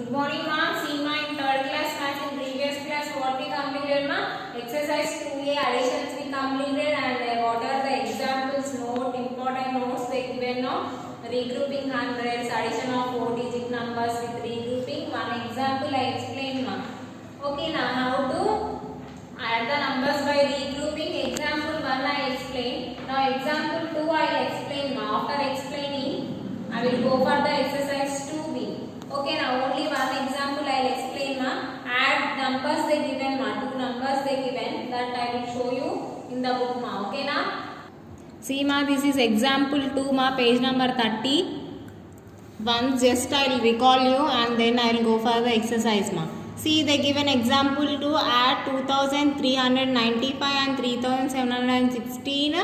Good morning, ma. See ma in third class maths in previous class what we completed, ma? Exercise 2A additions we completed and what are the examples, note, important notes they given now. Regrouping hundreds, addition of 4-digit numbers with regrouping. One example I explained, ma. Okay, now how to add the numbers by regrouping. Example 1 I explained. Now example 2 I will explain, ma. After explaining, I will go for the exercise 2B. Okay, now only one example I will explain, ma. Add numbers they given, ma. Two numbers they given, that I will show you in the book, ma. Okay, na? See, ma, this is example 2, ma, page number 30. Once just I will recall you and then I will go for the exercise, ma. See, they give an example to add 2395 and 3716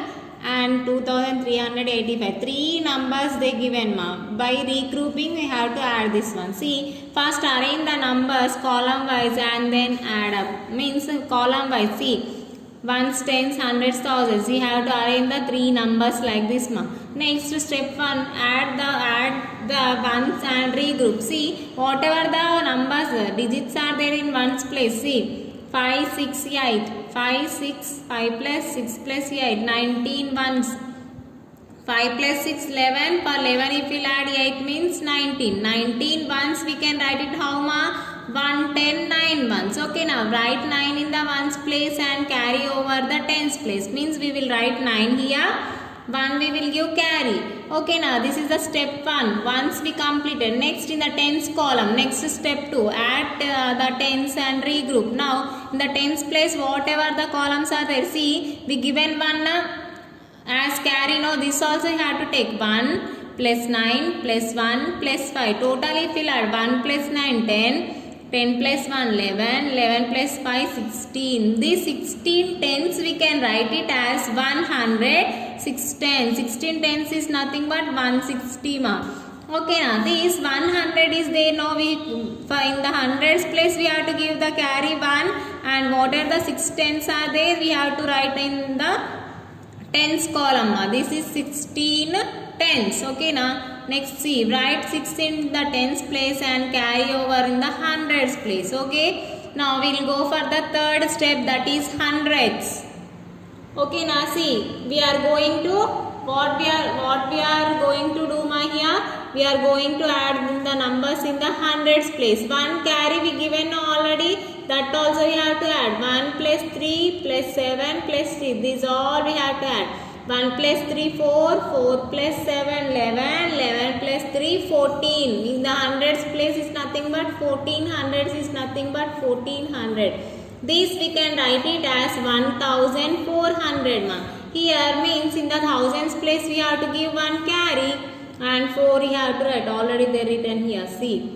and 2385. Three numbers they given, ma. By regrouping we have to add this one. See, first arrange the numbers column wise and then add up. Means column wise. See, ones, tens, hundreds, thousands. We have to arrange the three numbers like this, ma. Next step 1, add the ones and regroup. See, whatever the numbers, digits are there in ones place. See, 5, 6, 8. 5, 6, 5 plus 6 plus 8. 19 ones. 5 plus 6, 11. For 11 if we add 8 means 19. 19 ones we can write it how, ma? 1, 10, 9 ones. Okay, now write 9 in the ones place and carry over the tens place. Means we will write 9 here. 1 we will give carry. Okay, now this is the step 1. Once we completed. Next in the tens column. Next step 2. Add the tens and regroup. Now in the tens place whatever the columns are there. See, we given 1 as carry. Now this also you have to take 1 plus 9 plus 1 plus 5. Totally if we add 1 plus 9 10. 10 plus 1 11, 11 plus 5 16. These 16 tens we can write it as 100, 16. 16 tens is nothing but 160, ma. Okay, now this 100 is there. Now we in the hundreds place we have to give the carry 1 and whatever the 6 tens are there we have to write in the tens column, ma. This is 16 tens. Okay, now. Next see, write 6 in the tens place and carry over in the hundreds place. Okay. Now we will go for the third step, that is hundreds. Okay, now see, we are going to what we are going to do, ma, here. We are going to add the numbers in the hundreds place. 1 carry we given already. That also we have to add. 1 plus 3 plus 7 plus 3. These all we have to add. 1 plus 3 4, 4 plus 7 11, 11 plus 3 14. In the hundreds place is nothing but 14, hundreds is nothing but 1400. This we can write it as 1400, ma. Here means in the thousands place we have to give 1 carry and 4 we have to write. Already they written here. See,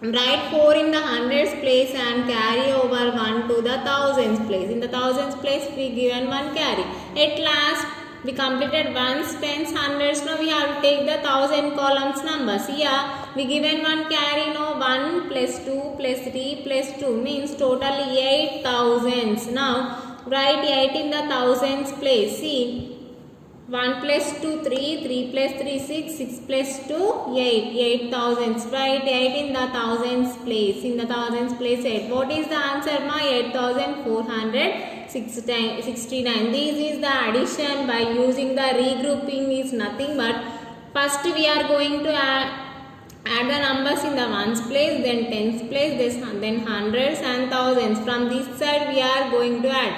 write 4 in the hundreds place and carry over 1 to the thousands place. In the thousands place we given 1 carry. At last we completed ones, tens, hundreds. Now we have to take the thousand columns numbers. Here we given 1 carry. Now 1 plus 2 plus 3 plus 2 means totally 8 thousands. Now write 8 in the thousands place. See, 1 plus 2 3, 3 plus 3 6, 6 plus 2 8, 8 thousands. Write 8 in the thousands place. In the thousands place 8. What is the answer, ma? 8469. This is the addition by using the regrouping is nothing but first we are going to add the numbers in the ones place, then tens place, then hundreds and thousands. From this side we are going to add.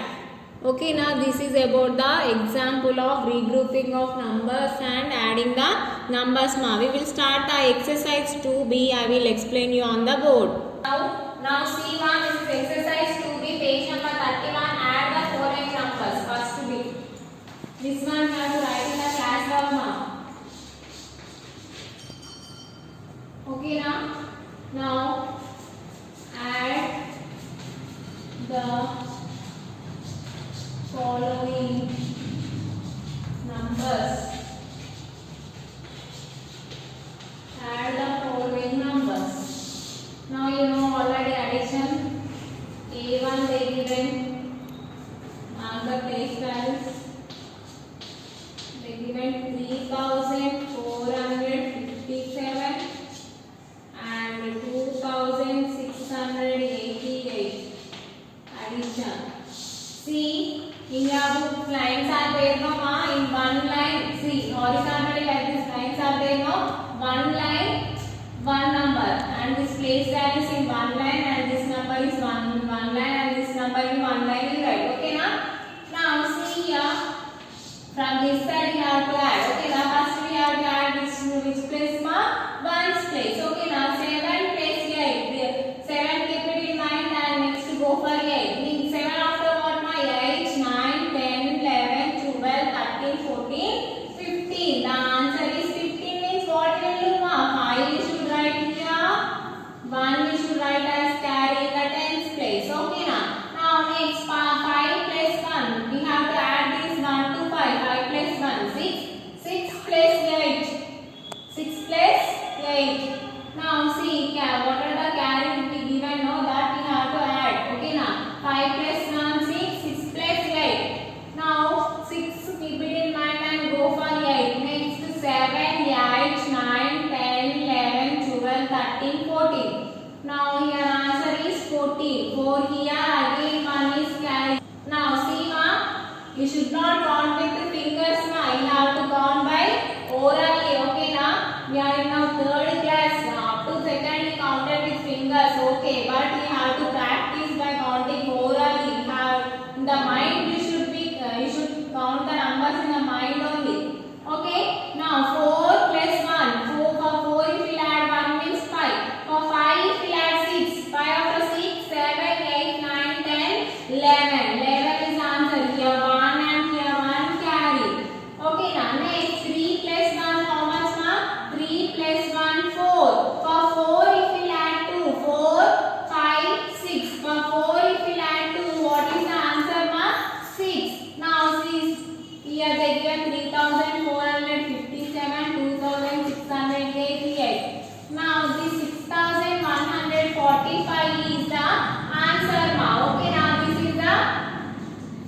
Okay, now this is about the example of regrouping of numbers and adding the numbers, ma. We will start the exercise 2B. I will explain you on the board. Now see, ma, this is exercise 2B, page number 31. Add the following numbers. First bit. This one you have to write in the class log, ma. Okay, now add the following numbers. Add the following numbers. Now you know already addition. A1 they given. Mark the place values. They given 3457 and 2000. place values in one line and this number is one line and this number in one line is right. Okay na? Now see here, from this side we have to add. Okay na? First we have to add which place ma? Ones place. Okay na? 7 place 8. 7 keep it in mind and next go for 8. Means 7 after what ma? 8, 9, 10, 11, 12, 13, 14, 15. The answer is 15 means what will do ma? 5 we should write here. 1 we should write as carry in the tens place. Okay na? Now next 5 plus 1. We have to add this 1 to 5. 5 plus 1. 6. 6 plus 8. 6 plus 8. Now see what are the carry to be given? No, that we have to add. Okay na? 5 plus 1 6. 6 plus 8. Now 6 keep it in mind and go for 8. Next 7, 8, 9, 10, 11, 12, 13, 14. Now here answer is 14. 4 here again 1 is carry. Now see ma, you should not count with the fingers ma. You have to count by orally. Okay na? We are in now third class. Up to second we counted with fingers. Okay, but we have to practice by counting orally. You have in the mind you should count the numbers in the mind only. Okay. Now 4 plus 1. 4 for 4 if we add 1 means 5. For 5 if we add 6. 5 after 6, 7, 8, 9, 10, 11. 11 is answer. Here 1 and here 1 carry. Okay now next 3 plus 1 how much ma? 3 plus 1 4. For 4 if we add 2. 4, 5, 6. For 4 if we add 2 what is the answer ma? 6. Now see here they given 3457, 2688. Now this 6145 is the answer ma. Okay now this is the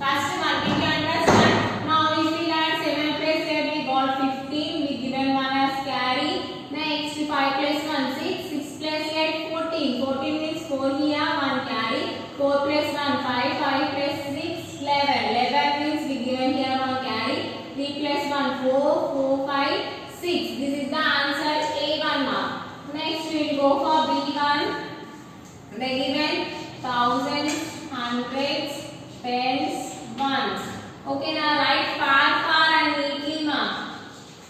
first one. Did you understand? Now if we add 7 plus 8 we got 15. We given 1 as carry. Next 5 plus 1 6. 6 plus 8 14. 14 means 4 here 1 carry. 4 plus 1 5. 5 plus 6 11. 11 means we given here 1 carry. 3 plus 1 4. 4 5 6. This is the answer A1 now. Next we will go for B1. They given thousands, hundreds, tens, ones. Okay now write far and neatly ma.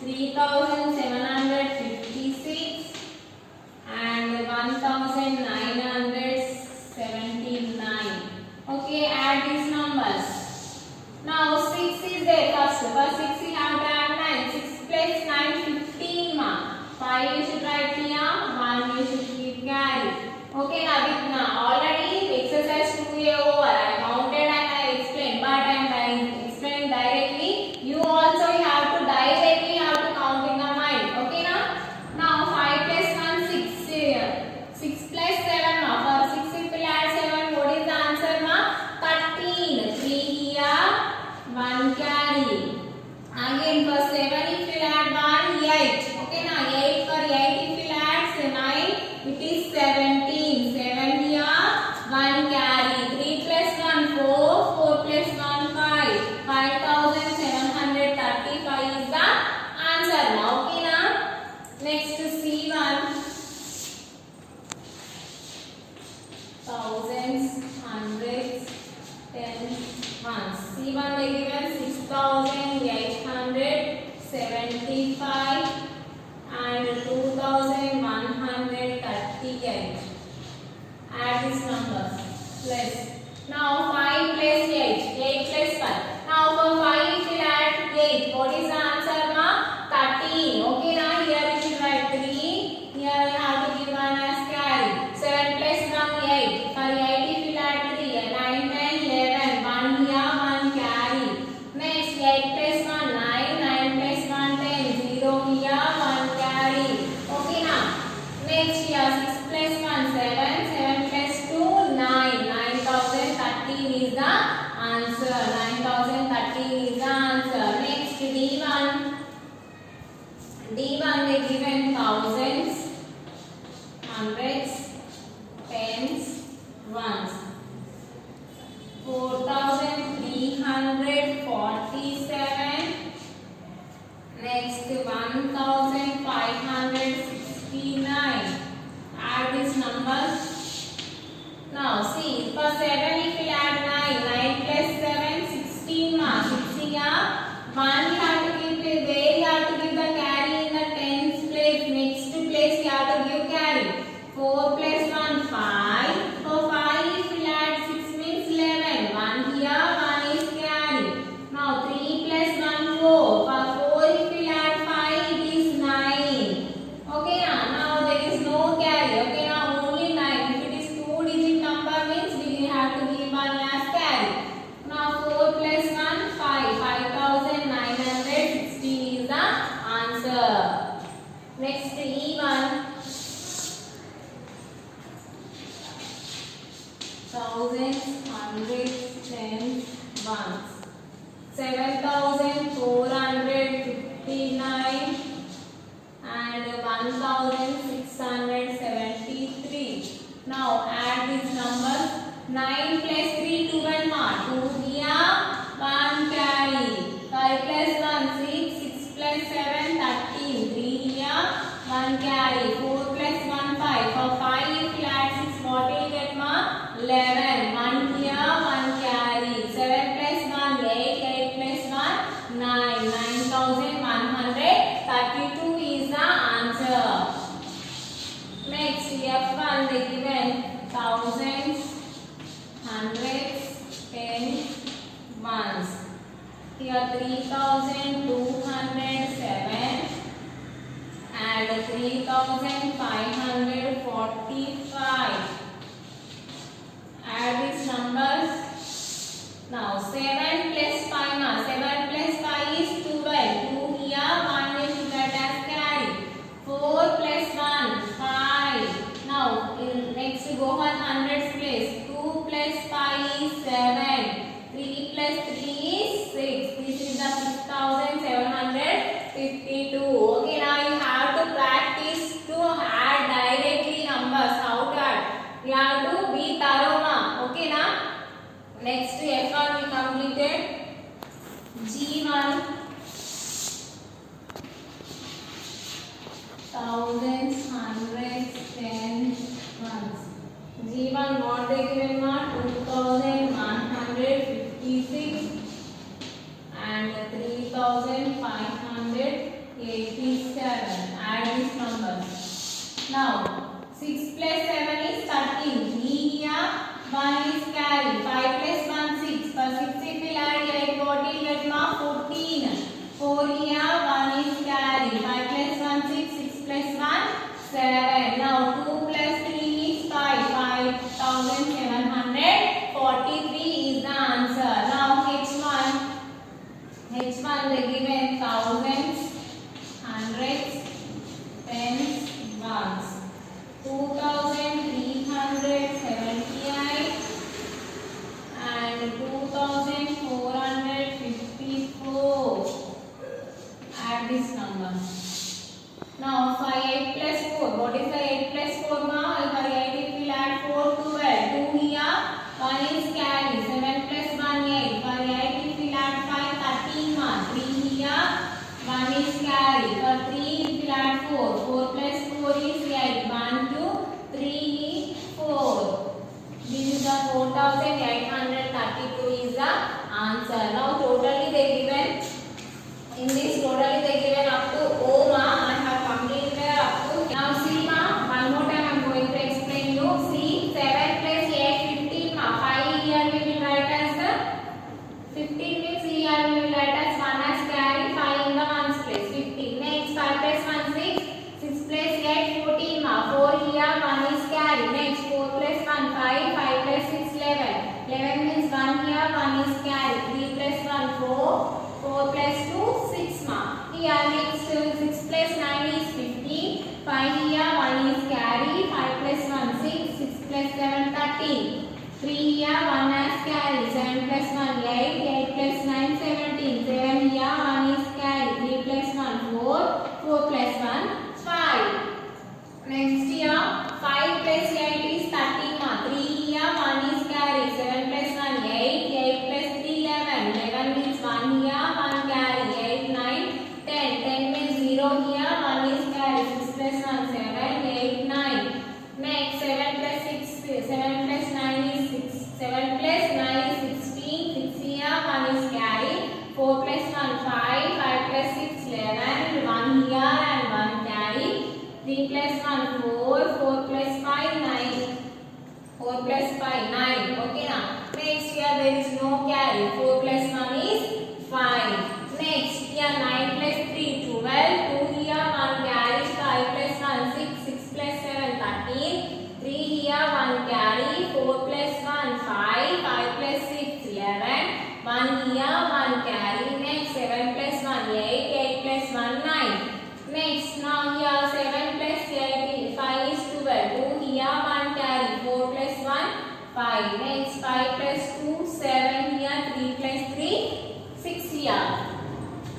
3756 and 1979. Okay, add these numbers. Now 6 is there first. For 6 we have to add 9. 6 plus 9 15 ma. 5 you should write here. 1 you should keep carry. Okay now with already exercise 2A over. I counted and I explained, but I am explaining directly. You also have to directly count in the mind. Okay now? Now 5 plus 1 6. 6 plus 7 ma. For 6 if we add 7 what is the answer ma? 13. 3 here 1 carry. Again for 7 if we add 1 8. Okay now 8 for 8 if we add 9 it is 17. 7 here 1 carry. 3 plus 1 4. 4 plus 1 5. 5735 is the answer now. Okay now? Next C1. Thousands, hundreds, tens, ones. C1 they given 6875 and 2138. Add these numbers. Plus. Now 5 plus 8. 8 plus 5. Now for 5 if we add 8. What is the answer ma? 13. Okay now here we should write 3. Here we have to give 1 as carry. 7 plus 1 8. For 8 if we add 3. 9, 10, 11. 1 here 1 carry. Next 8 plus 1 9. 9 plus 1 10. 0 here 1 carry. Okay now. Next here 6 plus 1 7. 7 plus 2 9. 9013 is the answer. 9013 is the answer. Next D1. D1 they given thousands, hundreds, tens, ones. 4347. Next 1569. Add this number. 4 plus 1, 5. For 5, if we add 6 means 11. 1 here, 1 is carry. Now 3 plus 1, 4. For 4, if we add 5, it is 9. Okay, now there is no carry. Okay, now only 9. If it is 2-digit number means we will have to give 1 as carry. Now 4 plus 1, 5. 5,960 is the answer. Next E1. 1000s, hundreds, tens, ones. 7,459 and 1,673. Now add these numbers. 9 plus 3, 2 and 1. 2 here, 1 carry. 5 plus 1, 6. 6 plus 7, 13. 3 here, 1 carry. 4 plus 1, 5. For 5, if you add 6, what will you get, ma? 11. 1 here, 1 carry. 7 plus 1, 8. 8 plus 1, 9. 9,132 is the answer. Next, F1 they given thousands, hundreds, tens, ones. Here 3,207 and 3,545. Add these numbers. Now 7 plus 5 now. 7 plus 5 is 12. 2 here, 1 is that as carry. 4 plus 1, 5. Now next go on hundreds place. 2 plus 5 is 7. 3 plus 3 is 6. This is the 6,752. Okay, now you have to practice to add directly numbers. How to add? You have to be thorough now. Okay, now next F1 we completed. G1 thousands, hundreds, tens, ones. G1 what they given, ma? 2,156 and 3,587. Add these numbers. Now 6 plus 7 is 13. 3 here, 1 is carry. 5 plus 1, 6. For 6 if we add 8, what will you get, ma? 14. 4 here, 1 is carry. 5 plus 1, 6. 6 plus 1, 7. Now 2 plus 3 is 5. 5,743 is the answer. Now H1. H1 they given thousands, hundreds, tens, ones. 2,378 and 2,454. Add this number. Now 5 8 plus 4. What is the 8 plus 4 now? For 8 if we add 4, 12. 2 here, 1 is carry. 7 plus 1, 8. For 8 if we add 5, 13 ma. 3 here, 1 is carry. For 3 if we add 4. 4 plus 4 is 8. 1, 2, 3, 4. This is the 4,832 is the answer. Now totally they given. In this totally they given up to O ma. I have completed up to. Now see ma. One more time I am going to explain you. See 7 plus 8, 15 ma. 5 here we will write as the 15 means here we will write as 1 as carry. 5 in the ones place. 15. Next 5 plus 1, 6. 6 plus 8, 14 ma. 4 here, 1 is carry. Next 4 plus 1, 5. 5 plus 6, 11. 11 means 1 here, 1 is carry. 3 plus 1, 4. 4 plus 2, 6 ma. Here next 6 plus 9 is 15. 5 here, 1 is carry. 5 plus 1, 6. 6 plus 7, 13. 3 here, 1 as carry. 7 plus 1, 8. 8 plus 9, 17. 7 here, 1 is carry. 3 plus 1, 4. 4 plus 1, 5. Next here, 5 plus 8 is 13 ma. 3 here, 1 is carry. 7 plus 1, 8. 8 plus 3, 11. 11 means 1 here, 1 carry. 8, 9, 10. 10 means 0 here, 1 is carry. 6 plus 1, 7. 8, 9. Next 7 plus 6, 7 plus 9 is 6. 7 plus 9 is 16. 6 here, 1 is carry. 4 plus 1, 5. 5 plus 6, 11. 1 here and 1 carry. 3 plus 1, 4. 4 plus 5, 5, 9. Okay now. Next here there is no carry. 4 plus 1 is 5. Next here 9 plus 3, 12. 2 here 1 carry. 5 plus 1, 6. 6 plus 7, 13. 3 here 1 carry. 4 plus 1, 5. 5 plus 6, 11. 1 here 1 carry. Next 7 plus 1, 8. 8 plus 1, 9. Next now here 7 plus 8, 5 is 12. 2 here 1 carry. 4 plus 1, 5. Next 5 plus 2, 7 here. 3 plus 3, 6 here.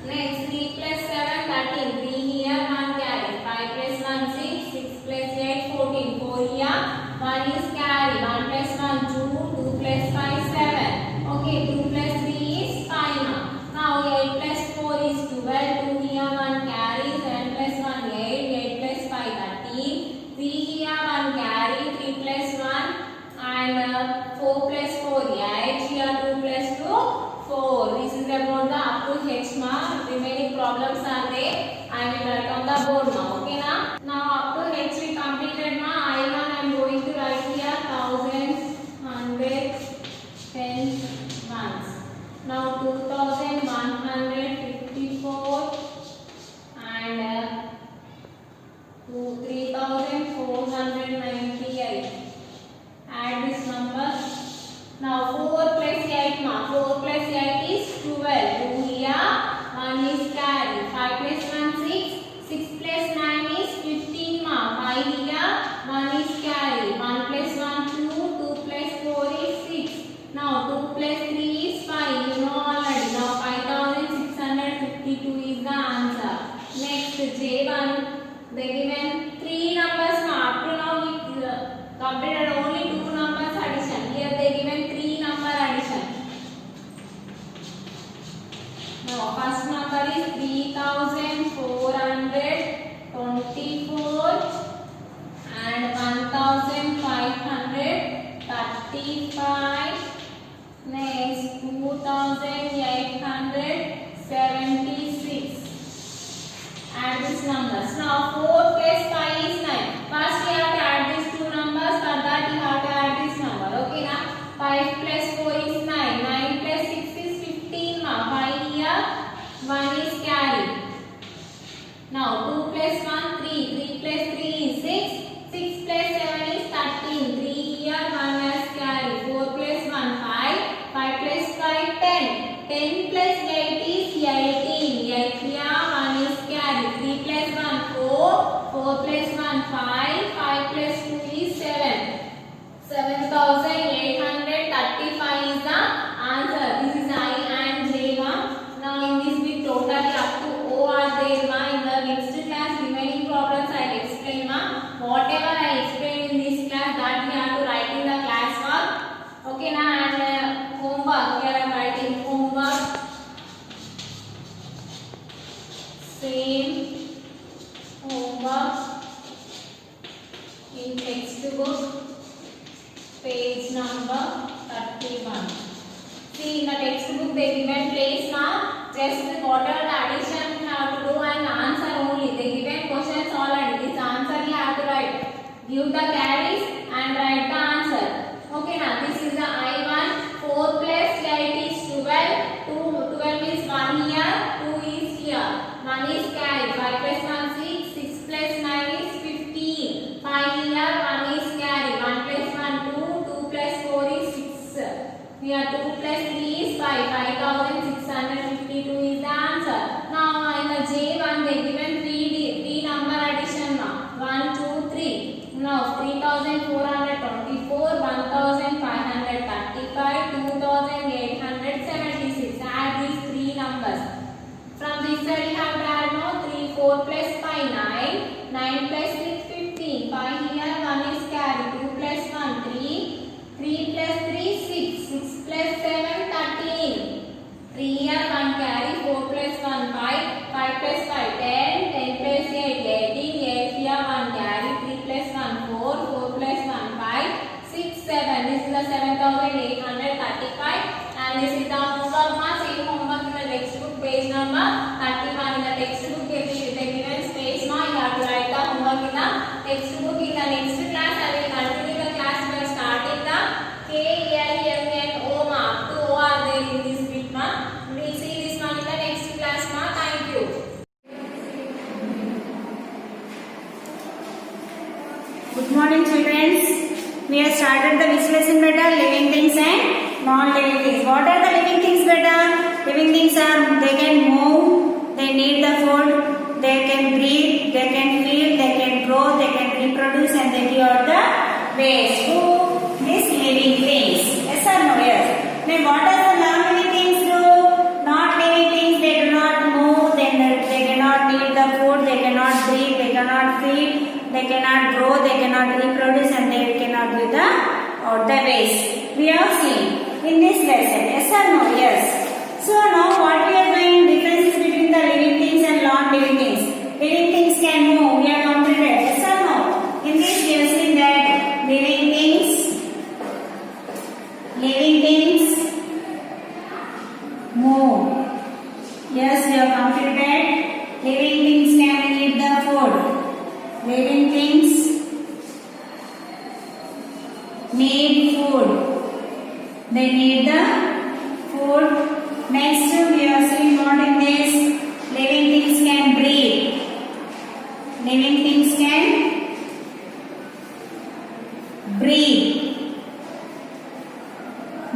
Next 3 plus 7, 13. 3 here 1 carry. 5 plus 1, 6. 6 plus 8, 14. 4 here 1 is carry. 1 plus 1, 2. 2 plus 5, 7. Okay, 2 plus 3 is 5 now. Now 8 plus 4 is 12. 2 here 1 carry. 7 plus 1, 8. 8 plus 5, 13. 3 here 1 carry. 3 plus 1 and 4 plus 4, 8. Here 2 plus 2, 4. This is about the up to H mark. Remaining problems are there. I will write on the board now. Okay now. Now up to H we completed now. I1 I am going to write here 1000, 100, 10 ones. Now 2154 and 3498. Add this number. Now 4 plus 8 ma. 4 plus 8 is 12. 2 here 1 is carry. 5 plus 1, 6. 6 plus 9 is 15 ma. 5 here 1 is carry. 1 plus 1, 2. 2 plus 4 is 6. Now 2 plus 3 is 5. You know already. Now 5652 is the answer. Next J1. They given 3 numbers now. Up to now we completed only 2 numbers addition. Here they given 3 number addition. Now first number is 3424 and 1535. Next 2876. Add these numbers. Now 4 plus 5 is 9. First we have to add these two numbers. For that you have to add this number. Okay now. 5 plus 4 is 9. 9 plus 6 is 15 ma. 5 here 1 is carry. Now 2 plus 1, 3. 3 plus 3 is 6. 6 plus 7 is 13. 3 here 1 has carry. 4 plus 1, 5. 5 plus 5, 10. 10 plus 8 is 18. 8 here 1 is carry. 3 plus 1, 4. 4 plus 1, 5. 5 plus 2 is 7. 7835 is the answer. This is I and J ma. Now in this bit totally up to O are there ma. In the next class remaining problems I will explain ma. Whatever I explain in this class that we have to write in the class work. Okay na. And homework. Here I am writing homework. Same homework in textbook page number 31. See in the textbook they given place now. Just whatever the addition you have to do and answer only. They given questions already. This answer you have to write. Give the carries and write the answer. Okay now this is the I1. 4 plus 8 is 12. 12 is 1 here. 2 is here. 1 is carry. 5 plus 1, 6. 6 plus 9 is 15. 5 here 1 is carry. 1 plus 1, 2. 2 plus 4 is 6. Here 2 plus 3 is 5. 5652 is the answer. Now in the J1 they given 3 number addition now. 1, 2, 3. Now 3424, 1535, 2876. Add these 3 numbers. From this side you have to add now 3, 4 plus 5, 9. 9 plus 6, 15. 5 here 1 is carry. 2 plus 1, 3. 3 plus 3, 6. 6 plus 7, 13. 3 here 1 carry. 4 plus 1, 5. 5 plus 5, 10. 10 plus 8, 18. 8 here 1 carry. 3 plus 1, 4. 4 plus 1, 5. 6, 7. This is the 7835 and this is the homework ma. Same homework in the textbook page number 31. In the textbook they given space ma. You have to write the homework in the textbook. In the next class I will continue the class by starting the morning children. We have started the which lesson beta? Living things and non-living things. What are the living things beta? Living things are they can move, they need the food, they can breathe, they can feel, they can grow, they can reproduce and they give out the waste. Who? These living things. Yes or no? Yes. Then what does the non-living things do? Not living things, they do not move, they cannot need the food, they cannot breathe, they cannot feed, they cannot grow, they cannot reproduce and they cannot give the out the waste. We have seen in this lesson. Yes or no? Yes. So now what we are doing? Differences between the living things and non-living things. Living things can move. We are completed. Yes or no? In this we have seen that living things move. Yes, we have completed. Living things can eat the food. Living things need food. They need the food. Next, we are seeing what in this. Living things can breathe. Living things can breathe.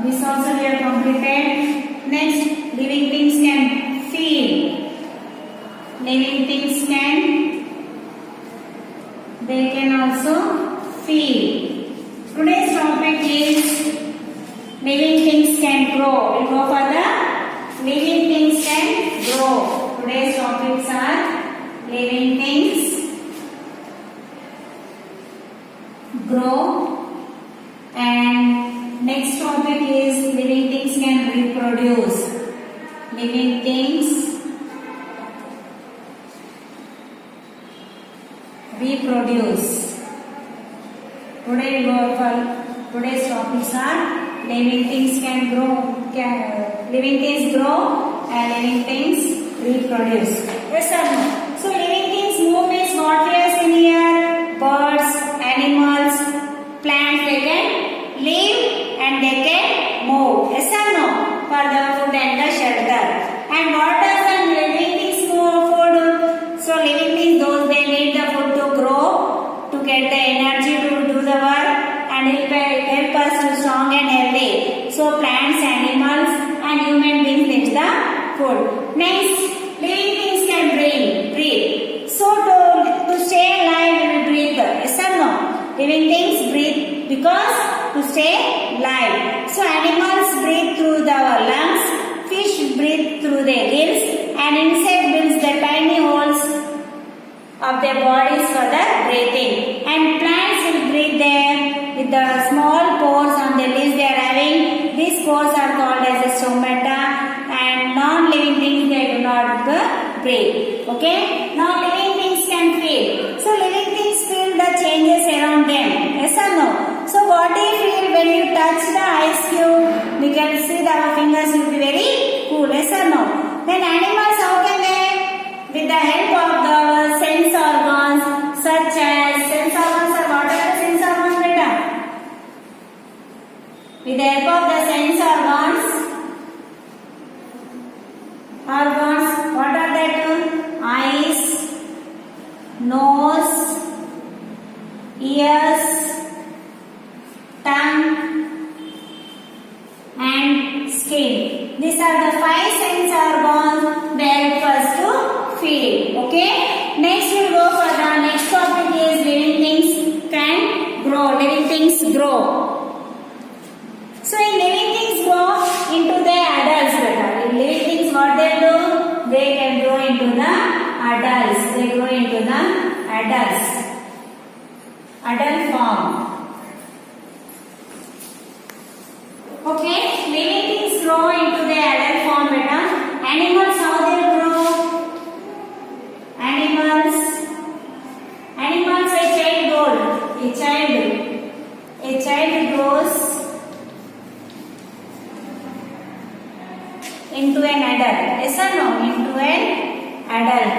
This also we have completed. Next, living things can feel. Living things they can also feel. Today's topic is living things can grow. We'll go for the living things can grow. Today's topics are living things grow and next topic is living things can reproduce. Living things reproduce. Today we go for today's topics are living things can grow, living things grow and living things reproduce. Yes or no? So living things move means what we have seen here? Birds, animals, plants, they can live and they can move. Yes or no? For the food and the shelter. And what does the living things move food? So living things, those they need the food to grow, to get the energy to do the work and help us to strong and healthy. So plants, animals and human beings need the food. Next, living things can breathe. So to stay alive we will breathe. Yes or no? Living things breathe because to stay alive. So animals breathe through our lungs, fish breathe through their gills and insect builds the tiny holes of their bodies for the breathing. And plants will breathe there with the small pores on the leaves they are having. These pores are called as a stomata and non-living things they do not breathe. Okay? Now living things can feel. So living things feel the changes around them. Yes or no? So what do you feel when you touch the ice cube? We can see that our fingers will be very cool. Yes or no? Then animals, how can they? With the help of the sense organs such as sense organs are what are the sense organs beta? With the help of the sense organs, what are they to? Eyes, nose, ears, tongue and skin. These are the 5 sense organs that help us to feel. Okay? Next we will go for the next topic is living things can grow. Living things grow. So in living things grow into the adults better. In living things what they do? They can grow into the adults. They grow into the adults. Adult form. Okay, living things grow into the adult form beta. Animals how they grow? Animals a child grows into an adult. Yes or no? Into an adult.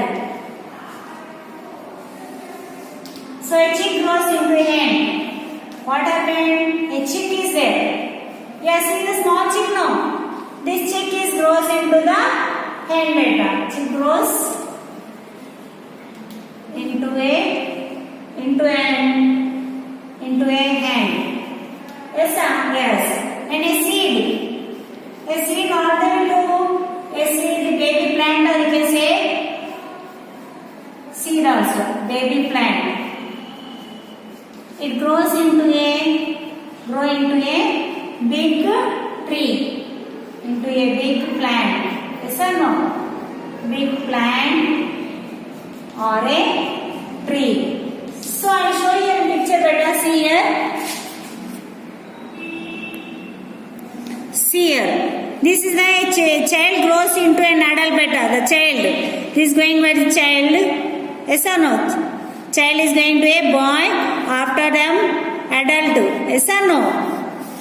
So a chick grows into a hen. What happened? A chick is there. Yes, see the small chick now. This chick grows into the hen beta. Chick grows into an grows into a big tree, into a big plant. Yes or no? Big plant or a tree. So I will show you a picture. Better see here. See here. This is the child grows into an adult. Better the child. This is going by the child. Yes or no? Child is going to a boy. After them, adult. Yes or no?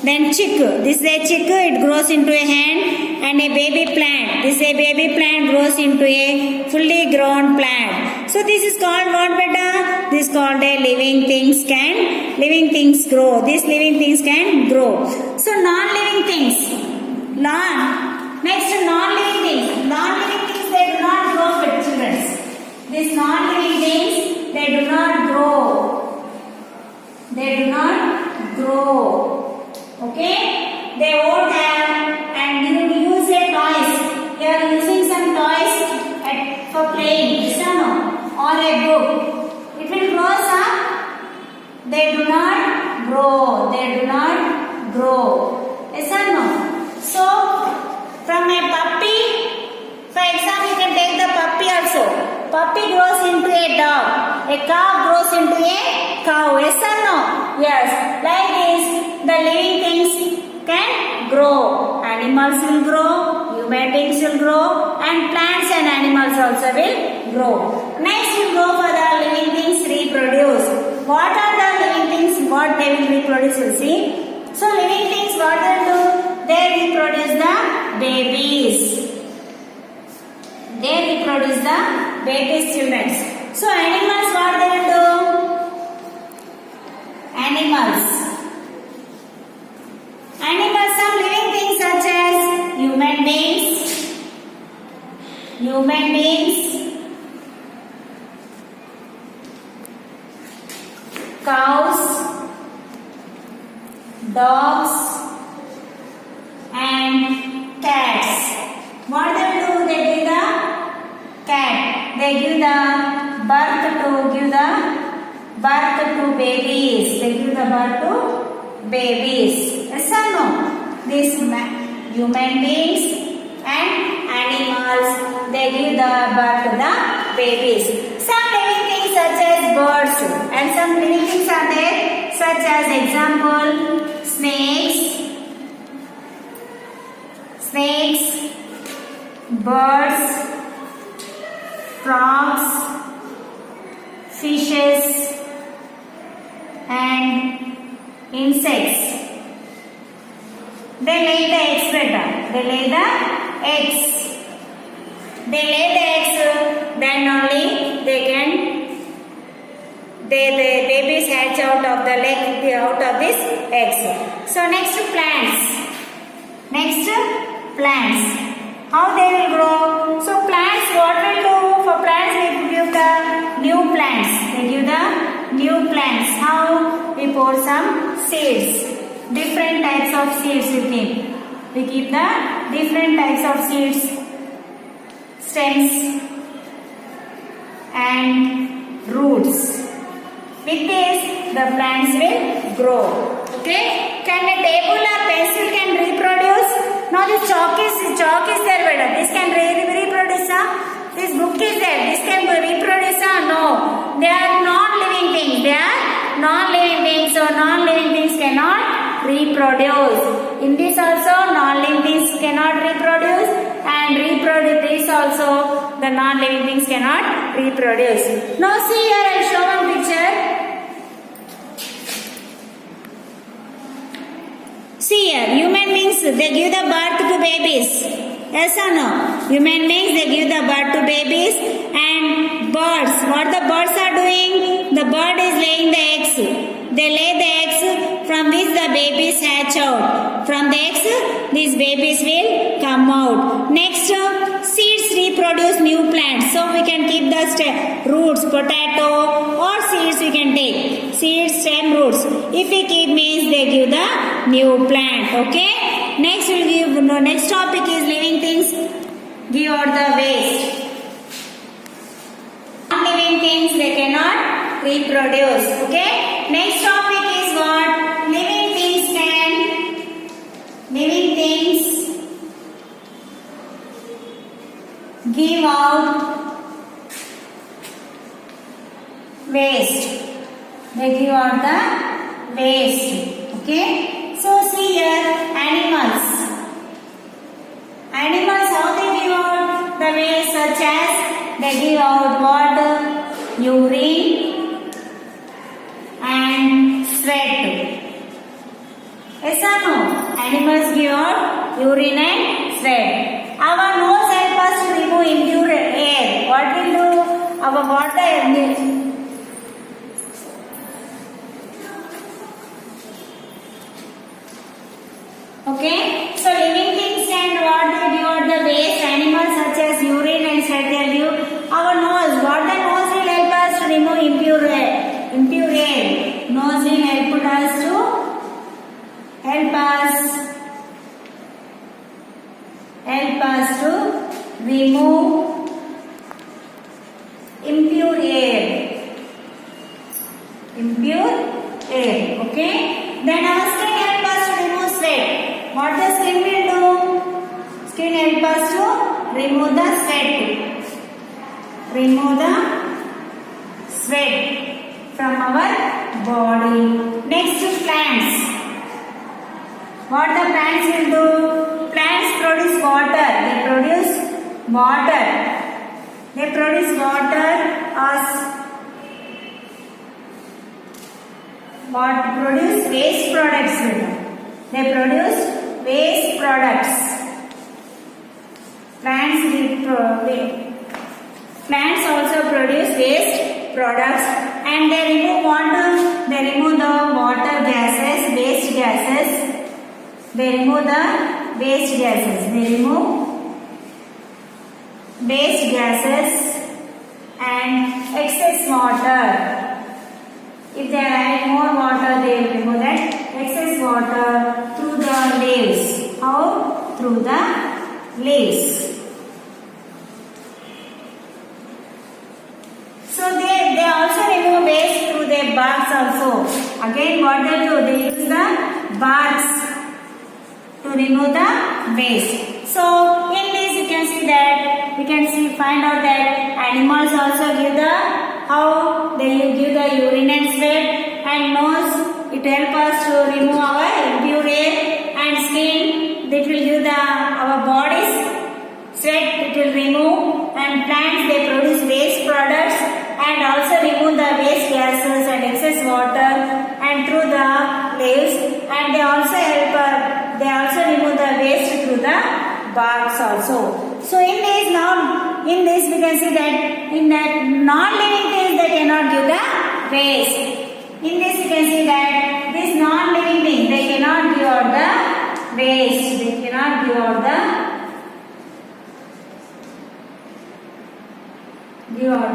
Then chick. This is a chick. It grows into a hen and a baby plant. This is a baby plant grows into a fully grown plant. So this is called what, beta? This is called a living things grow. These living things can grow. So non-living things. Next non-living things. Non-living things, they do not grow with children. These non-living things, they do not grow. They do not grow. Okay? They won't have, and you use a toys. You are using some toys for playing, yes or no? Or a book. It will grow up. They do not grow. They do not grow. Yes or no? So, from a puppy, for example, you can take the puppy also. Puppy grows into a dog. A cow grows into a cow. Yes or no? Yes. Like this, the living things can grow. Animals will grow, human beings will grow, and plants and animals also will grow. Next, we go for the living things reproduce. What are the living things? What they will reproduce? We'll see. So, living things, what they do? They reproduce the babies. They reproduce the babies' children. So, animals, what they will do? Animals, some living things such as human beings, cows, dogs, and cats. What they do? They give the cat. They give the birth to babies. They give the birth to babies. Yes or no? These human beings and animals, they give the birth to the babies. Some living things such as birds, and some living things are there such as example snakes, birds, frogs, fishes, and insects. They lay the eggs, beta. They lay the eggs. Then only the babies hatch out of this eggs. So next plants. How they will grow? So plants, what will do? For plants, we give the new plants. How? We pour some seeds. Different types of seeds we keep. We keep the different types of seeds, stems, and roots. With this, the plants will grow. Okay? Can a table or pencil can reproduce? Now this chalk is there, beta. This can reproduce. This book is there. This can reproduce. No. They are non-living things. So non-living things cannot reproduce. In this also, non-living things cannot reproduce, and reproduce this also, the non-living things cannot reproduce. Now see here, I will show one picture. See here, human beings, they give the birth to babies. Yes or no? Human beings, they give the birth to babies, and birds, what the birds are doing? The bird is laying the eggs. They lay the eggs from which the babies hatch out. From the eggs, these babies will come out. Next, seeds reproduce new plants. So we can keep the roots, potato, or seeds we can take. Seeds, stem, roots. If we keep means they give the new plant. Okay. Next we'll give. Next topic is living things. Give out the waste. Non-living things they cannot reproduce. Okay. Next topic is what? Living things give out waste. They give out the waste. Okay. So see here, animals. Animals, how they give out the waste? Such as they give out water, urine and sweat. Yes or no? Animals give out urine and sweat. Our nose helps us to remove impure air. What will do? Our water. Okay. So living things and what they give out the waste. Animals such as urine and sweat they give. Our nose. What the nose will help us to remove impure air. Impure air. Nose will help us to remove impure air. Okay. Then our skin helps us to remove sweat. What the skin will do? Skin helps us to remove the sweat. From our body. Next, plants. What the plants will do? Plants produce water. They produce water as what produce waste products. They produce waste products. Plants also produce waste products and they remove water. They remove the water gases, waste gases. They remove the waste gases. And excess water. If they add more water, they will remove that excess water through the leaves. How? Through the leaves. So they also remove waste through their barks also. Again, what they do? They use the barks to remove the waste. So in this you can see that find out that animals also give the how they give the urine and sweat, and nose it helps us to remove our impure air, and skin that will give the our bodies sweat it will remove, and plants they produce waste products and also remove the waste gases and excess water and through the leaves, and they also remove the waste through the barks also. So in this we can see that in that non-living things they cannot give the waste. In this you can see that this non-living thing they cannot give out the waste. They cannot give out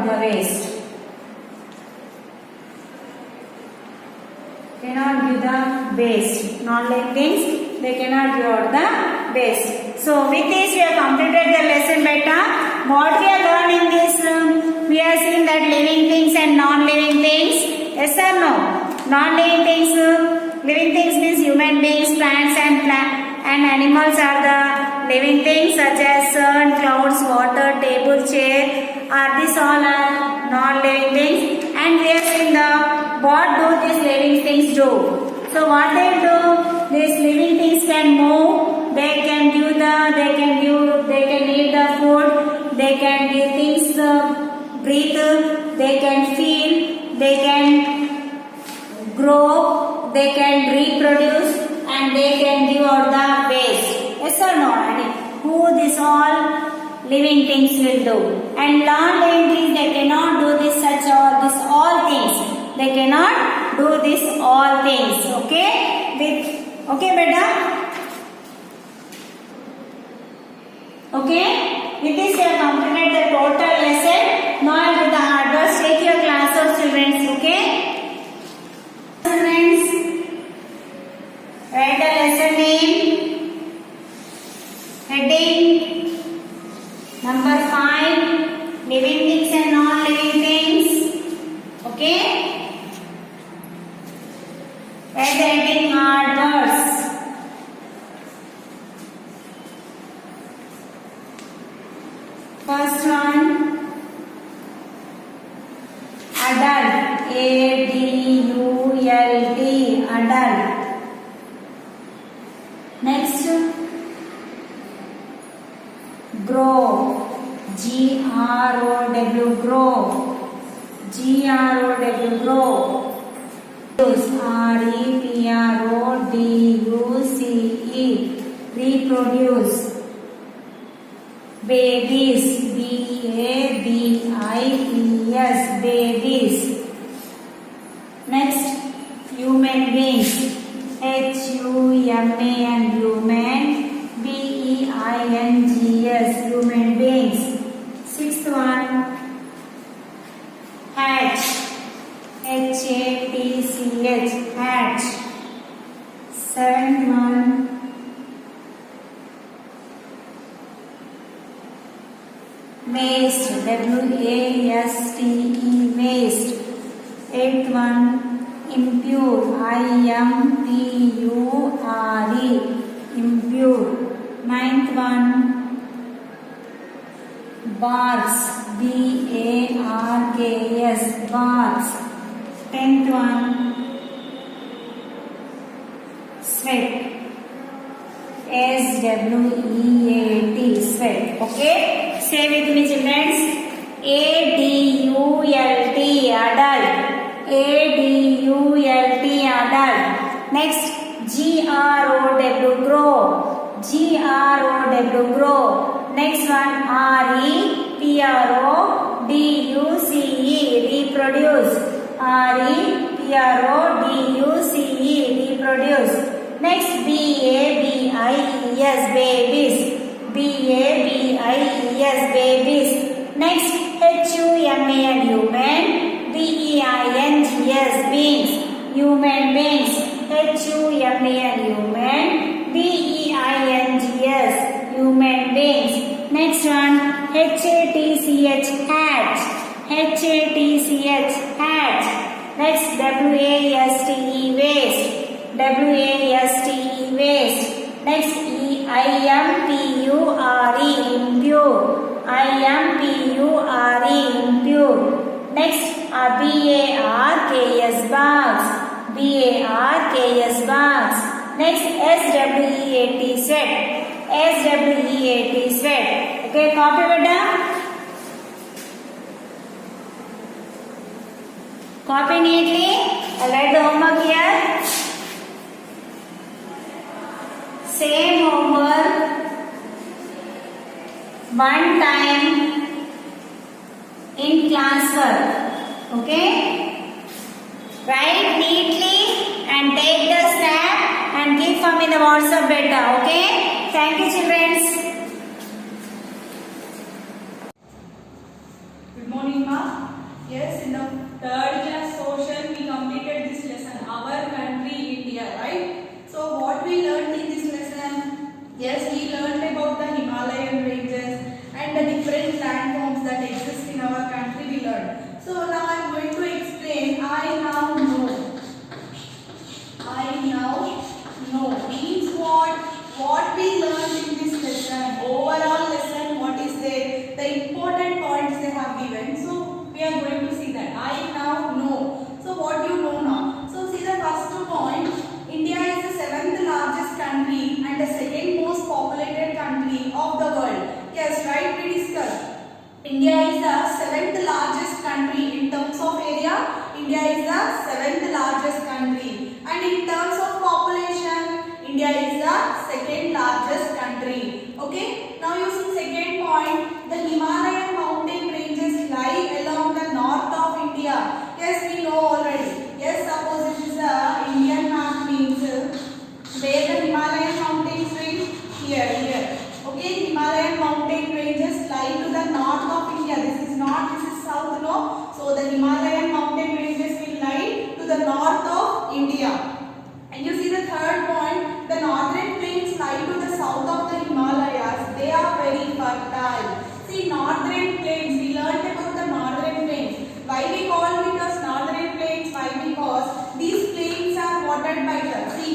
the waste. Cannot give the waste. Non-living things they cannot give out the waste. So with this we have completed the lesson beta. What we have learned in this we are seeing that living things and non-living things. Yes or no? Non-living things, living things means human beings, plants and animals are the living things such as sun, clouds, water, table, chair. These all are non-living things. And we are seeing what do these living things do? So what they do? These living things can move. They can eat the food. They can give things, breathe. They can feel. They can grow. They can reproduce, and they can give out the waste. Yes or no? Who this all living things will do? And non-living things they cannot do this all things. They cannot do this all things. Okay? Okay, beta. Okay? With this we have completed the total lesson. Now with the hard work, take your class of children. Okay? Friends, write the lesson name, heading, number 5, living things and non-living things. Okay? Presenting hard words. First one, adult. ADULT. Adult. Next, grow. GROW. Grow. GROW. Grow. REPRODUCE. Reproduce. Babies. BABIES. Babies. Next, human beings. HUMAN. Human. BEINGS. Human beings. Sixth one, hatch. HATCH. Hatch. Seventh one, waste. WASTE. Waste. Eighth one, impure. IMPURE. Impure. Ninth one, barks. BARKS. Barks. Tenth one, sweat. SWEAT. Sweat. Okay, say with me children. ADULT. Adult. ADULT. Adult. Next, GROW. Grow. GROW. Grow. Next one, REPRODUCE. Reproduce. REPRODUCE. Reproduce. Next, BABIES. Babies. BABIES. Babies. Next, HUMAN. Human. BEINGS. Beings. Human beings. HUMAN. Human. BEINGS. Human beings. Next one, HATCH. Hatch. HATCH. Hatch. Next, WASTE. Waste. WASTE. Waste. Next, IMPURE. Impure. IMPURE. Impure. Next, BARKS. Barks. BARKS. Barks. Next, SWEAT. Sweat. SWEAT. Sweat. Okay, copy beta. Copy neatly. I'll write the homework here. Same homework one time in classwork. Okay? Write neatly and take the snap and give for me the WhatsApp beta. Okay? Thank you, children. Good morning, ma. Yes, in the third class social we completed this lesson. Our country, India, right? So what we learned in this lesson? Yes, we learned about the Himalayan ranges and the different landforms that exist in our country. We learned. So now I am going to explain. I now know. I now know means what? What we learned in this lesson. Overall lesson. What is there? The important points they have given. So we are going to see that. I now know. So what you know now? So see the first point. India is the 7th largest country and the second most populated country of the world. Yes, right, we discussed. India is the 7th largest country in terms of area. India is the 7th largest country. And in terms of population, India is the second largest country. Okay. Now you see second point. The Himalayan mountain ranges lie along the north of India. Yes, we know already. Yes, suppose it is a Indian map.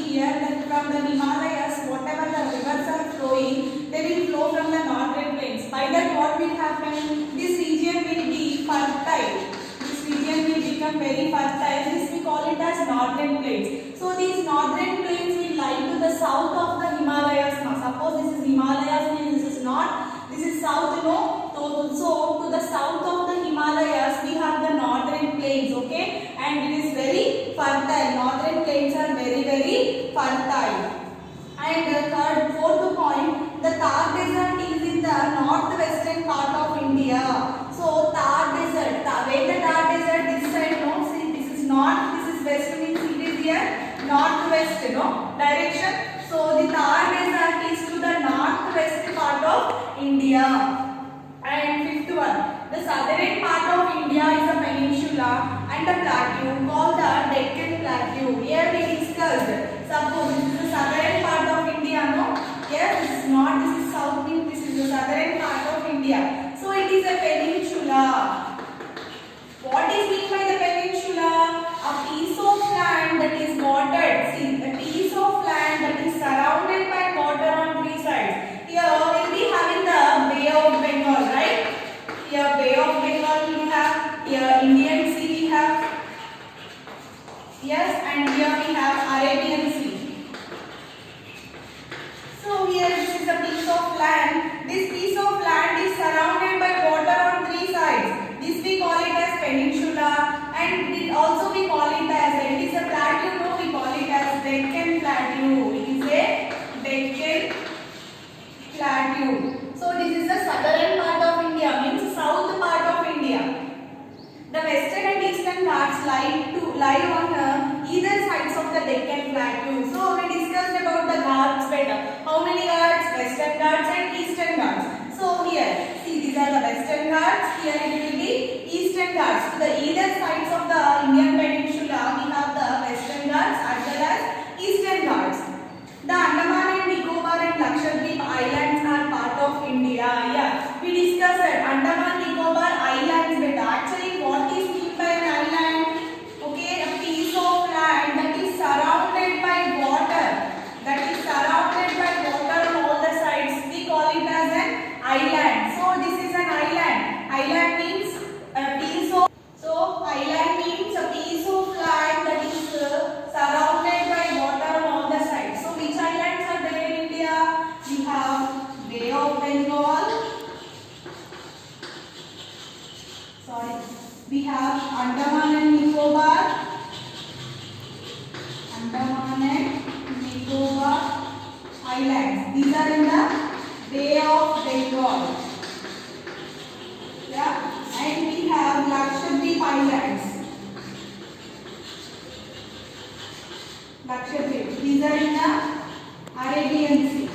here that from the Himalayas, whatever the rivers are flowing, they will flow from the northern plains. By that, what will happen? This region will be fertile. This region will become very fertile. This we call it as northern plains. So these northern plains will lie to the south of the Himalayas. Now, suppose this is Himalayas, means this is north. This is south, no? So to the south of the Himalayas, we have the northern plains, okay? And it is very fertile. Northern plains are very, very fertile. And fourth point, the Thar Desert is in the northwestern part of India. So Thar Desert, where the Thar Desert this side, no? See, this is north, this is west, means it is here northwest, no? Direction. So the Thar Desert is to the northwest part of India. And fifth one, the southern part of India is a peninsula and a plateau called the Deccan Plateau. Here we discussed, suppose this is the southern part of India, no? Yes, this is north, this is south, this is the southern part of India. So it is a peninsula. What is meant by the peninsula? A piece of land that is watered. See, a piece of land that is surrounded by water on three sides. Here we will be having the Bay of Bengal, right? Here Bay of Bengal we have, here Indian Sea we have, yes, and here we have Arabian Sea. So here this is a piece of land. This piece of land is surrounded by water on three sides. This we call it as peninsula, and it also we call it as, it is a plateau, no, we call it as Deccan Plateau. It is a Deccan Plateau. So this is the southern part of India, means south part of India. The western and eastern Ghats lie on either sides of the Deccan Plateau. So we discussed about the Ghats better. How many Ghats? Western Ghats and Eastern Ghats. So here, see, these are the Western Ghats. Here it will be Eastern Ghats. To the either sides of the Indian peninsula, we have the Western Ghats as well as Eastern Ghats. The Andaman and Nicobar and Lakshadweep Islands are part of India. Yeah, we discussed that Andaman Nicobar Islands better. Actually, what is meant by an island? Okay, a piece of land that is surrounded by water. That is surrounded by water on all the sides. We call it as an island. So this is an island. Island means a piece of. So island means a piece of land that is surrounded by water on all the sides. So which islands are there in India? We have Bay of Bengal. Sorry. We have Andaman and Nicobar. Andaman and Nicobar Islands. These are in the Bay of Bengal. Yeah. And we have Lakshadweep Islands. Lakshadweep. These are in the Arabian Sea.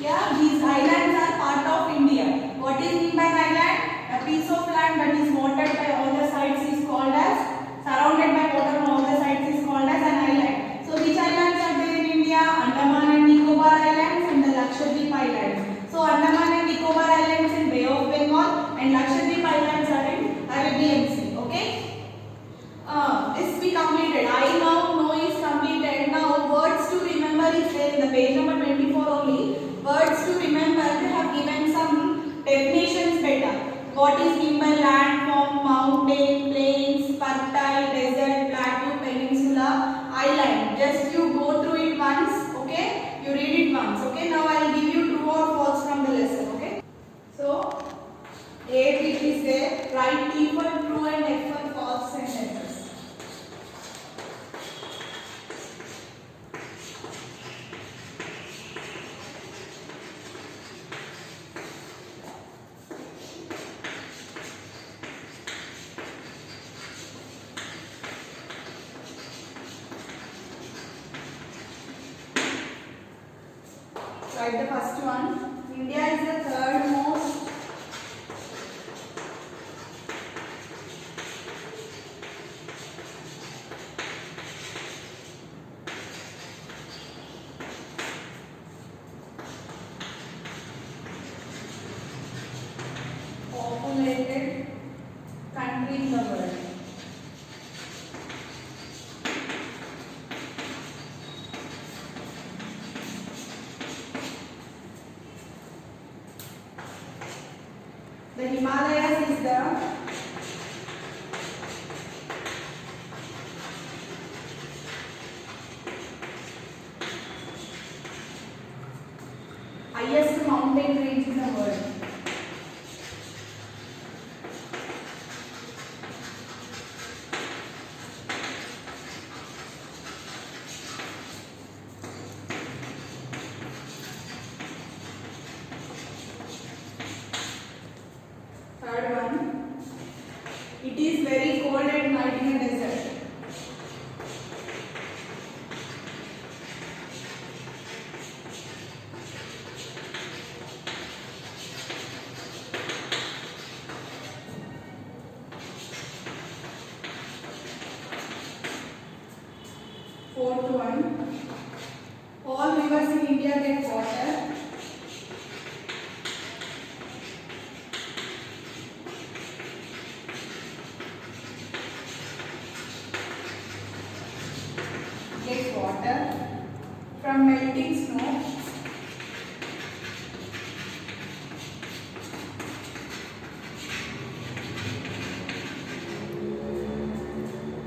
Yeah, these islands are part of India. What is meant by island? A piece of land that is watered by all the sides is called as, surrounded by water on all the sides is called as an island. So which islands are there in India? Andaman and Nicobar Islands and the Lakshadweep Islands. So Andaman and Nicobar Islands in Bay of Bengal and Lakshadweep Islands are in Arabian Sea. Okay? This we completed. I now know is completed. Now words to remember is there in the page number 24 only. Words to remember, they have given some definitions better. What is meant by landform, mountain, plains, fertile, desert, plateau, peninsula, island. Just you go through it once, okay? You read it once, okay? Now I will give you true or false from the lesson, okay? So, A, it is there. Write T for true and F for false sentences. Write the first one. India is the third most populated country in the world. the highest mountain range in the world. Third one, it is very cold at night in a desert. Fourth one, all rivers in India get water. Get water from melting snow.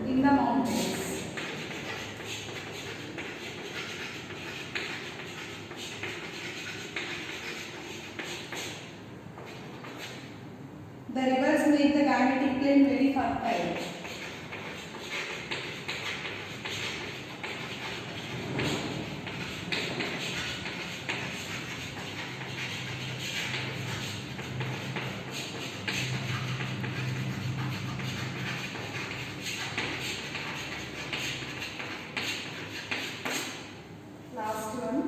In the mountains. The rivers make the Gangetic plain very fertile. Last one.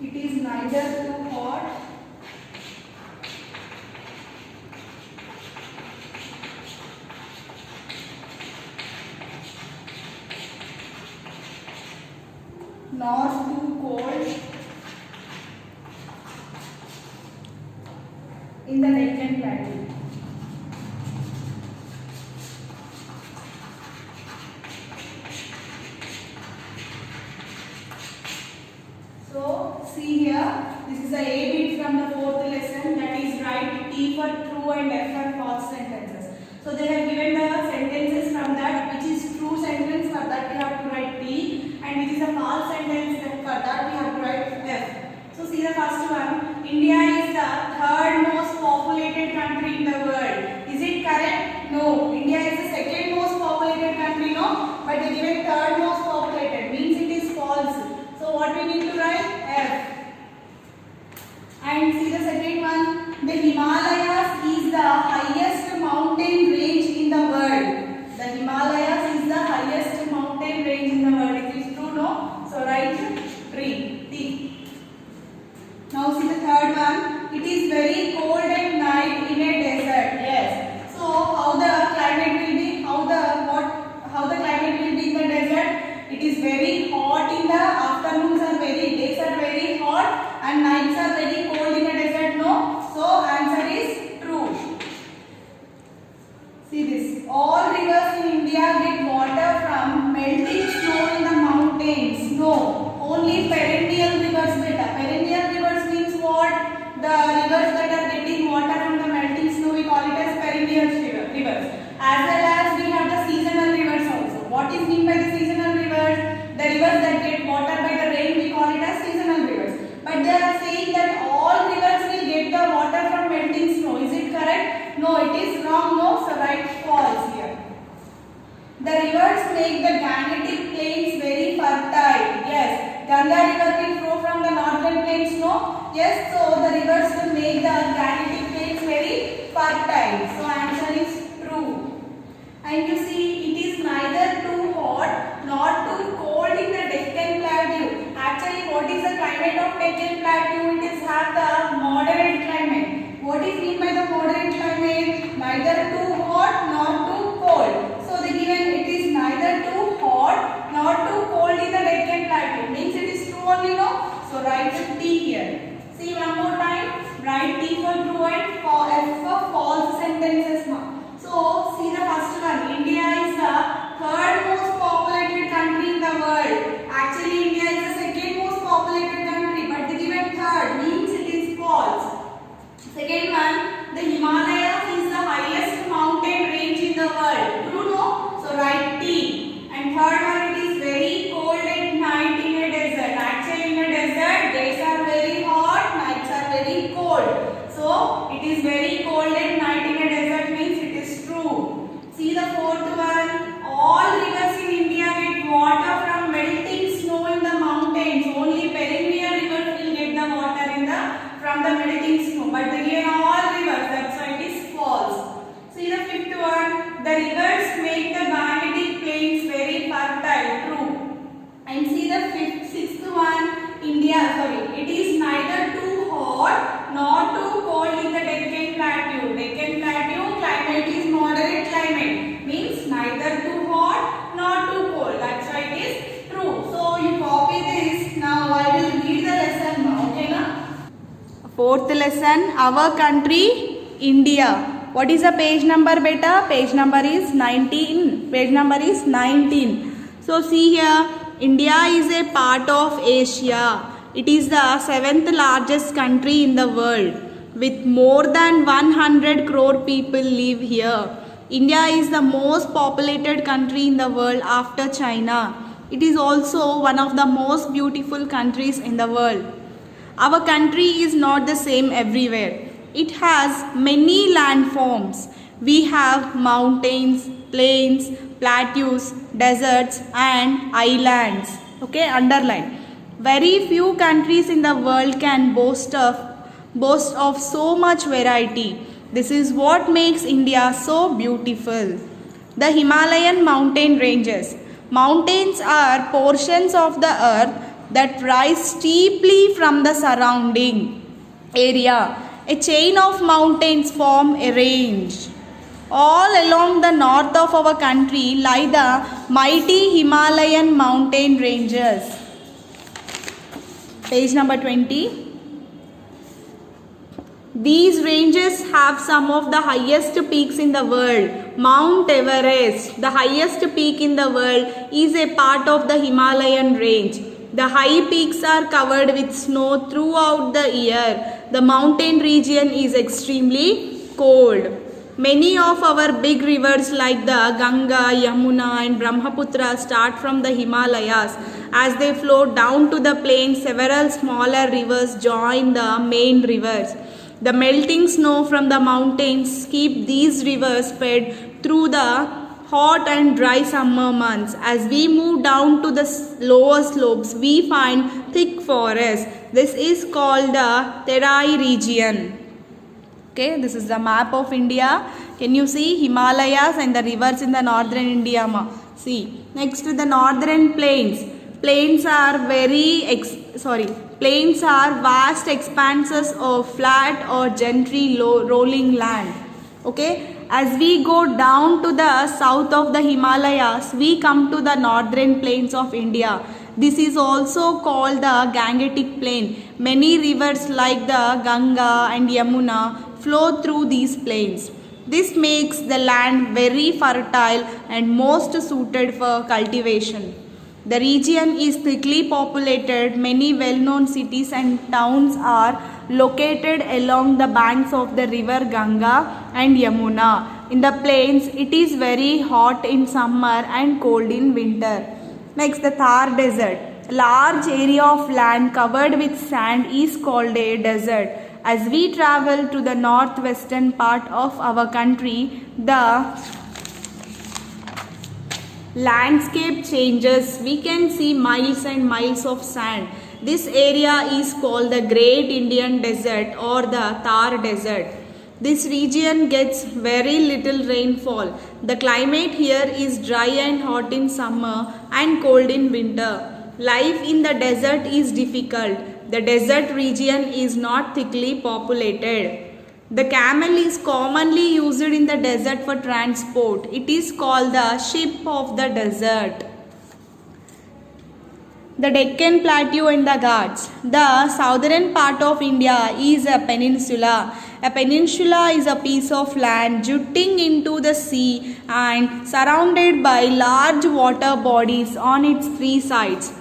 It is neither too hot nor too cold in the Deccan Plateau. So, see here, this is the A bit from the fourth lesson, that is write T for true and F for false sentences. So, they have given the sentences from that which is true sentence, for that we have to write T, and which is a false sentence, for that we have to write F. So, see the first one, India is the third most populated country in the world. Is it correct? No. India is the second most populated country, no? But they given third most populated, means it is false. So what we need to write? F. And see the second one. The Himalayas is the highest mountain range in the world. The Himalayas is the highest mountain range in the world. It is true, no? So write tree. T. Now see the third one. It is very cold at night in a desert. Yes. So how the climate will be? How the climate will be in the desert? It is very hot in the afternoons are days are very hot and nights are very cold in a desert, no? So answer is true. See this. All rivers in India get water from melting snow in the mountains. No. Only perennial rivers beta. Perennial rivers means what? The rivers that are getting water from the melting snow, we call it as perennial rivers. As well as we have the seasonal rivers also. What is meant by the seasonal rivers? The rivers that get water by the rain, we call it as seasonal rivers. But they are saying that all rivers will get the water from melting snow. Is it correct? No, it is wrong. No, so write false here. The rivers make the Gangetic plains very fertile. Yes, Ganga river will flow from the northern plains. No, yes, so the rivers will make the Gangetic plains very fertile. So answer is true. And you see, it is neither too hot nor too cold in the Deccan Plateau. Actually, what is the climate of Deccan Plateau? It is have the moderate climate. What is mean by the moderate climate? Neither too hot nor too cold. So they given it is neither too hot nor too cold in the Deccan Plateau. Means it is true only, no? So write T here. See one more time. Write T for true and F for false sentences now. So, see the first one. India is the third most populated country in the world. Actually, India is the lesson our country India. What is the page number beta? Page number is 19. Page number is 19. So see here, India is a part of Asia. It is the 7th largest country in the world. With more than 100 crore people live here. India is the most populated country in the world after China. It is also one of the most beautiful countries in the world. Our country is not the same everywhere. It has many landforms. We have mountains, plains, plateaus, deserts and islands. Okay, underline. Very few countries in the world can boast of so much variety. This is what makes India so beautiful. The Himalayan mountain ranges. Mountains are portions of the earth that rise steeply from the surrounding area. A chain of mountains form a range. All along the north of our country lie the mighty Himalayan mountain ranges. Page number 20. These ranges have some of the highest peaks in the world. Mount Everest, the highest peak in the world, is a part of the Himalayan range. The high peaks are covered with snow throughout the year. The mountain region is extremely cold. Many of our big rivers like the Ganga, Yamuna and Brahmaputra start from the Himalayas. As they flow down to the plains, several smaller rivers join the main rivers. The melting snow from the mountains keep these rivers fed through the hot and dry summer months. As we move down to the lower slopes, we find thick forests. This is called the Terai region. Okay, this is the map of India. Can you see Himalayas and the rivers in the northern India? See, next to the northern plains. Plains are vast expanses of flat or gently rolling land. Okay, as we go down to the south of the Himalayas, we come to the northern plains of India. This is also called the Gangetic Plain. Many rivers like the Ganga and Yamuna flow through these plains. This makes the land very fertile and most suited for cultivation. The region is thickly populated. Many well-known cities and towns are located along the banks of the river Ganga and Yamuna. In the plains, it is very hot in summer and cold in winter. Next, the Thar Desert. A large area of land covered with sand is called a desert. As we travel to the northwestern part of our country, the landscape changes. We can see miles and miles of sand. This area is called the Great Indian Desert or the Thar Desert. This region gets very little rainfall. The climate here is dry and hot in summer and cold in winter. Life in the desert is difficult. The desert region is not thickly populated. The camel is commonly used in the desert for transport. It is called the ship of the desert. The Deccan Plateau and the Ghats. The southern part of India is a peninsula. A peninsula is a piece of land jutting into the sea and surrounded by large water bodies on its three sides.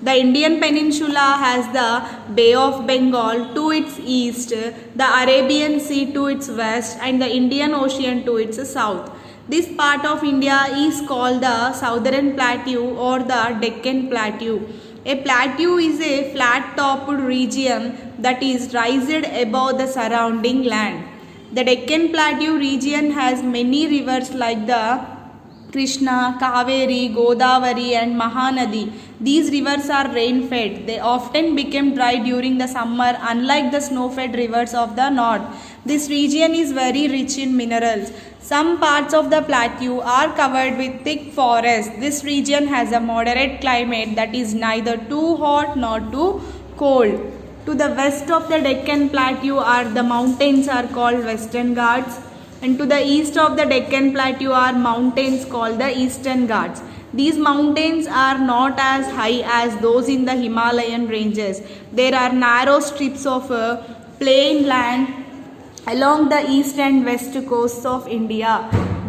The Indian peninsula has the Bay of Bengal to its east, the Arabian Sea to its west and the Indian Ocean to its south. This part of India is called the Southern Plateau or the Deccan Plateau. A plateau is a flat-topped region that is raised above the surrounding land. The Deccan Plateau region has many rivers like the Krishna, Kaveri, Godavari and Mahanadi. These rivers are rain-fed. They often become dry during the summer, unlike the snow-fed rivers of the north. This region is very rich in minerals. Some parts of the plateau are covered with thick forest. This region has a moderate climate that is neither too hot nor too cold. To the west of the Deccan Plateau are the mountains are called Western Ghats, and to the east of the Deccan Plateau are mountains called the Eastern Ghats. These mountains are not as high as those in the Himalayan ranges. There are narrow strips of plain land along the east and west coasts of India.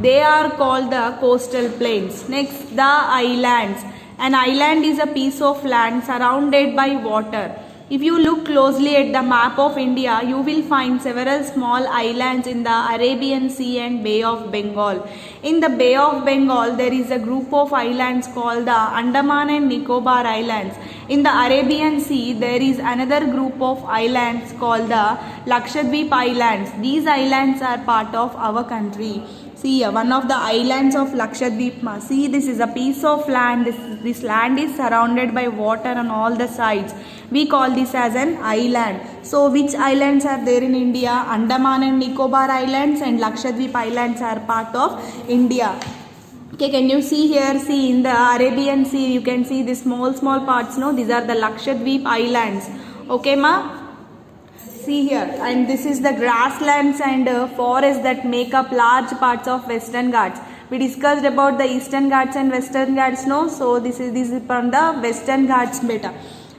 They are called the coastal plains. Next, the islands. An island is a piece of land surrounded by water. If you look closely at the map of India, you will find several small islands in the Arabian Sea and Bay of Bengal. In the Bay of Bengal, there is a group of islands called the Andaman and Nicobar Islands. In the Arabian Sea, there is another group of islands called the Lakshadweep Islands. These islands are part of our country. See here, one of the islands of Lakshadweep. See, this is a piece of land. This land is surrounded by water on all the sides. We call this as an island. So, which islands are there in India? Andaman and Nicobar Islands and Lakshadweep Islands are part of India. Okay, can you see here? See, in the Arabian Sea, you can see the small parts. No, these are the Lakshadweep Islands. Okay, ma? See here, and this is the grasslands and forests that make up large parts of Western Ghats. We discussed about the Eastern Ghats and Western Ghats, no? So this is from the Western Ghats beta.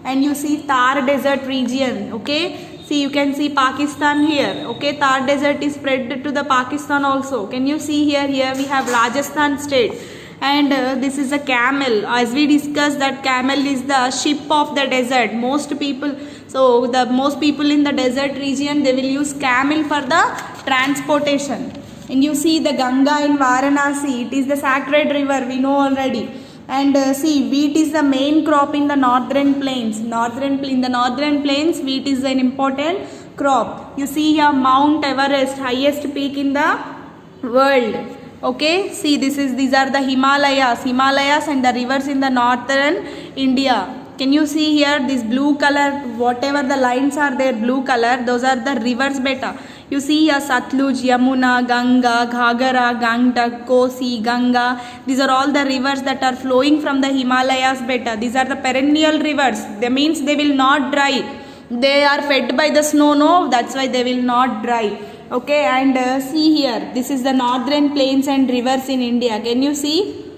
And you see Thar Desert region, okay? See, you can see Pakistan here, okay? Thar Desert is spread to the Pakistan also. Can you see here? Here we have Rajasthan state. And this is a camel. As we discussed, that camel is the ship of the desert. Most people in the desert region, they will use camel for the transportation. And you see the Ganga in Varanasi. It is the sacred river, we know already. And see, wheat is the main crop in the northern plains. In the northern plains, wheat is an important crop. You see here Mount Everest, highest peak in the world. Okay, see, these are the Himalayas and the rivers in the northern India. Can you see here this blue color, whatever the lines are there, blue color, those are the rivers beta. You see here Satluj, Yamuna, Ganga, Ghagara, Gangtok, Kosi, Ganga. These are all the rivers that are flowing from the Himalayas beta. These are the perennial rivers. That means they will not dry. They are fed by the snow, no, that's why they will not dry. Okay, and see here, this is the northern plains and rivers in India. Can you see?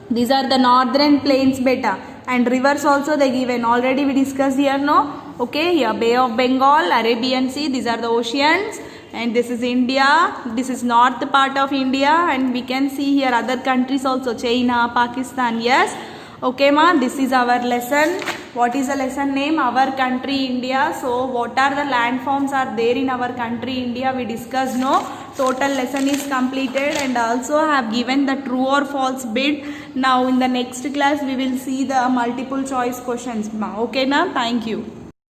These are the northern plains beta. And rivers also they given. Already we discussed here, no? Okay, here Bay of Bengal, Arabian Sea, these are the oceans. And this is India, this is north part of India. And we can see here other countries also, China, Pakistan, yes. Okay ma, this is our lesson. What is the lesson name? Our country India. So what are the landforms are there in our country India? We discussed, no? Total lesson is completed and also have given the true or false bit. Now in the next class we will see the multiple choice questions. Okay na? Thank you.